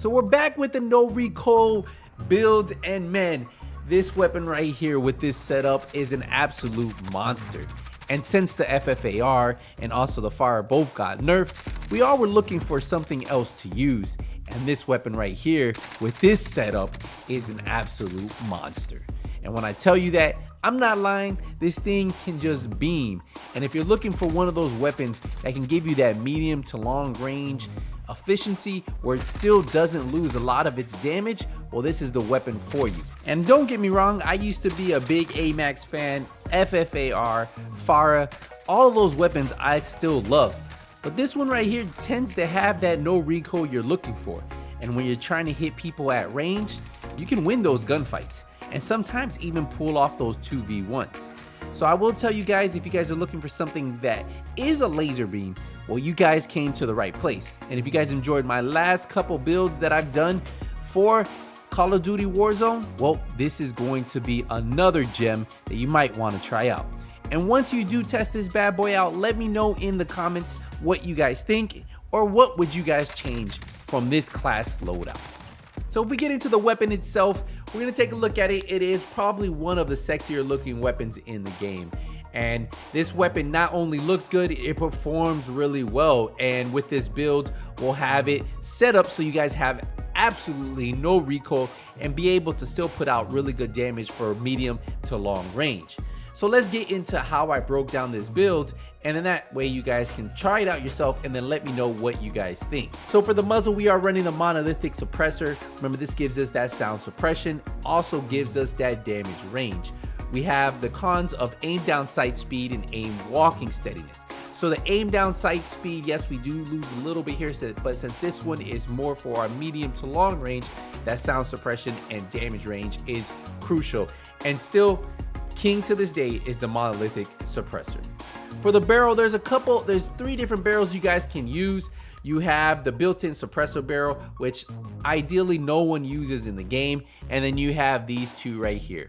So we're back with the no recoil build, and man, this weapon right here with this setup is an absolute monster. And since the FFAR and also the fire both got nerfed, we all were looking for something else to use. And this weapon right here with this setup is an absolute monster. And when I tell you that, I'm not lying, this thing can just beam. And if you're looking for one of those weapons that can give you that medium to long range efficiency where it still doesn't lose a lot of its damage, well, this is the weapon for you. And don't get me wrong, I used to be a big AMAX fan, FFAR, FARA, all of those weapons I still love. But this one right here tends to have that no recoil you're looking for. And when you're trying to hit people at range, you can win those gunfights and sometimes even pull off those 2v1s. So I will tell you guys, if you guys are looking for something that is a laser beam, well, you guys came to the right place. And if you guys enjoyed my last couple builds that I've done for Call of Duty Warzone, well, this is going to be another gem that you might want to try out. And once you do test this bad boy out, let me know in the comments what you guys think, or what would you guys change from this class loadout. So if we get into the weapon itself, we're going to take a look at it. It is probably one of the sexier looking weapons in the game. And this weapon not only looks good, it performs really well. And with this build, we'll have it set up so you guys have absolutely no recoil and be able to still put out really good damage for medium to long range. So let's get into how I broke down this build, and then that way you guys can try it out yourself and then let me know what you guys think. So for the muzzle, we are running the monolithic suppressor. Remember, this gives us that sound suppression, also gives us that damage range. We have the cons of aim down sight speed and aim walking steadiness. So the aim down sight speed, yes, we do lose a little bit here, but since this one is more for our medium to long range, that sound suppression and damage range is crucial. And still, king to this day is the monolithic suppressor. For the barrel, there's three different barrels you guys can use. You have the built-in suppressor barrel, which ideally no one uses in the game, and then you have these two right here.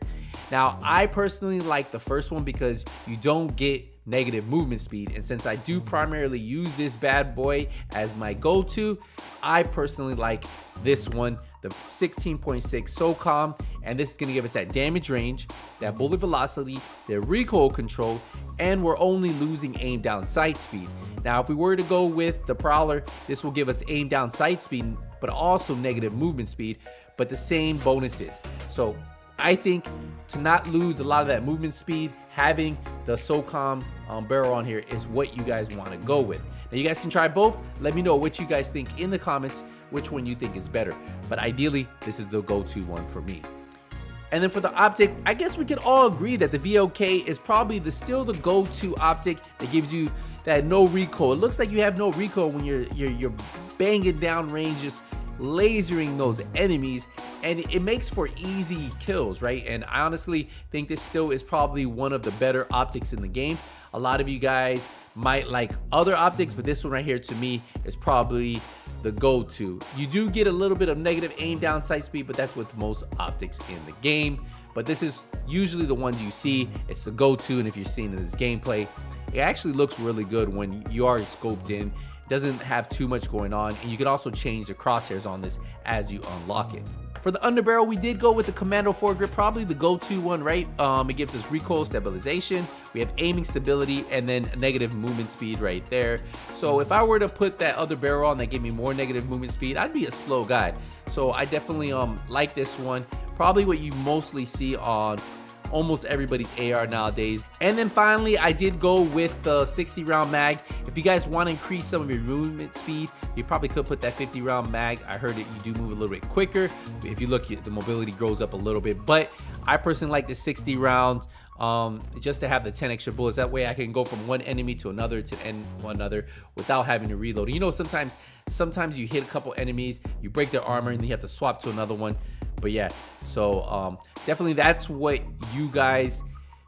Now, I personally like the first one because you don't get negative movement speed, and since I do primarily use this bad boy as my go-to, I personally like this one, the 16.6 SOCOM, and this is going to give us that damage range, that bullet velocity, the recoil control, and we're only losing aim down sight speed. Now, if we were to go with the Prowler, this will give us aim down sight speed, but also negative movement speed, but the same bonuses. So I think to not lose a lot of that movement speed, having the SOCOM barrel on here is what you guys want to go with. Now, you guys can try both. Let me know what you guys think in the comments, which one you think is better. But ideally, this is the go-to one for me. And then for the optic, I guess we could all agree that the VLK is probably still the go-to optic that gives you that no recoil. It looks like you have no recoil when you're banging down ranges, lasering those enemies, and it makes for easy kills, right? And I honestly think this still is probably one of the better optics in the game. A lot of you guys might like other optics, but this one right here to me is probably the go-to. You do get a little bit of negative aim down sight speed, but that's with most optics in the game. But this is usually the ones you see. It's the go-to, and if you're seeing this gameplay, it actually looks really good when you are scoped in. It doesn't have too much going on, and you can also change the crosshairs on this as you unlock it. For the underbarrel, we did go with the Commando foregrip, probably the go-to one, right? It gives us recoil stabilization, we have aiming stability, and then negative movement speed right there. So if I were to put that other barrel on that gave me more negative movement speed, I'd be a slow guy. So I definitely like this one. Probably what you mostly see on almost everybody's AR nowadays. And then finally, I did go with the 60 round mag. If you guys want to increase some of your movement speed, you probably could put that 50 round mag. I heard that you do move a little bit quicker. If you look, the mobility grows up a little bit, but I personally like the 60 round just to have the 10 extra bullets. That way I can go from one enemy to another without having to reload. You know, sometimes you hit a couple enemies, you break their armor, and then you have to swap to another one. But yeah, so definitely that's what you guys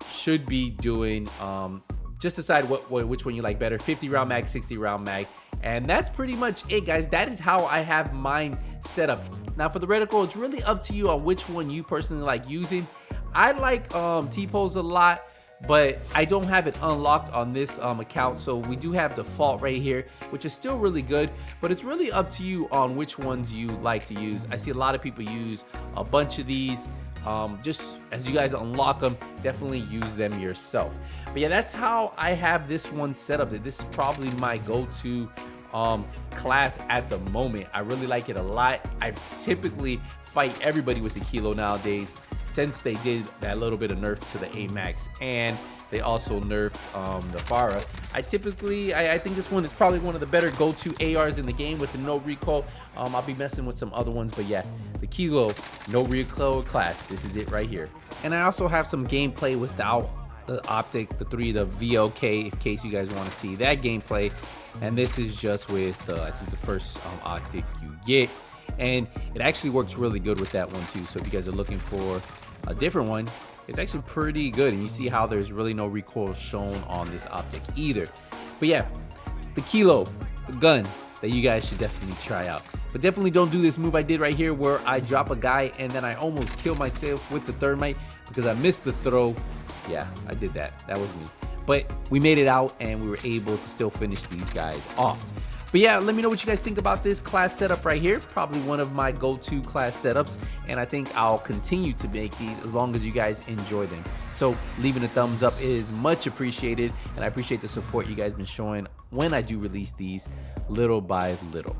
should be doing. Just decide which one you like better, 50 round mag, 60 round mag. And that's pretty much it, guys. That is how I have mine set up. Now for the reticle, it's really up to you on which one you personally like using. I like T-pose a lot but I don't have it unlocked on this account. So we do have default right here, which is still really good, but it's really up to you on which ones you like to use. I see a lot of people use a bunch of these. Just as you guys unlock them, definitely use them yourself. But yeah, that's how I have this one set up. This is probably my go-to class at the moment. I really like it a lot. I typically fight everybody with the Kilo nowadays, since they did that little bit of nerf to the AMAX, and they also nerfed the Farah. I think this one is probably one of the better go-to ARs in the game with the no recoil. I'll be messing with some other ones, but yeah, the Kilo no recoil class, this is it right here. And I also have some gameplay without the optic, the VLK, in case you guys want to see that gameplay. And this is just with I think the first optic you get, and it actually works really good with that one too. So if you guys are looking for a different one, it's actually pretty good, and you see how there's really no recoil shown on this optic either. But yeah, the Kilo, the gun that you guys should definitely try out. But definitely don't do this move I did right here where I drop a guy and then I almost kill myself with the thermite because I missed the throw. Yeah, I did that. That was me. But we made it out and we were able to still finish these guys off. But yeah, let me know what you guys think about this class setup right here. Probably one of my go-to class setups, and I think I'll continue to make these as long as you guys enjoy them. So leaving a thumbs up is much appreciated, and I appreciate the support you guys been showing when I do release these little by little.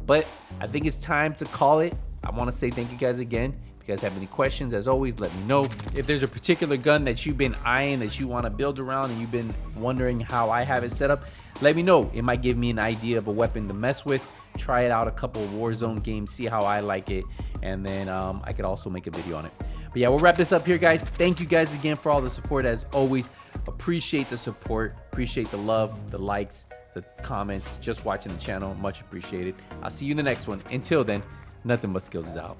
But I think it's time to call it. I want to say thank you guys again. If you guys have any questions, as always, let me know. If there's a particular gun that you've been eyeing, that you want to build around, and you've been wondering how I have it set up, let me know. It might give me an idea of a weapon to mess with. Try it out a couple of Warzone games, see how I like it, and then I could also make a video on it. But yeah, we'll wrap this up here, guys. Thank you guys again for all the support, as always. Appreciate the support, appreciate the love, the likes, the comments, just watching the channel. Much appreciated. I'll see you in the next one. Until then, Nothing But Skills is out.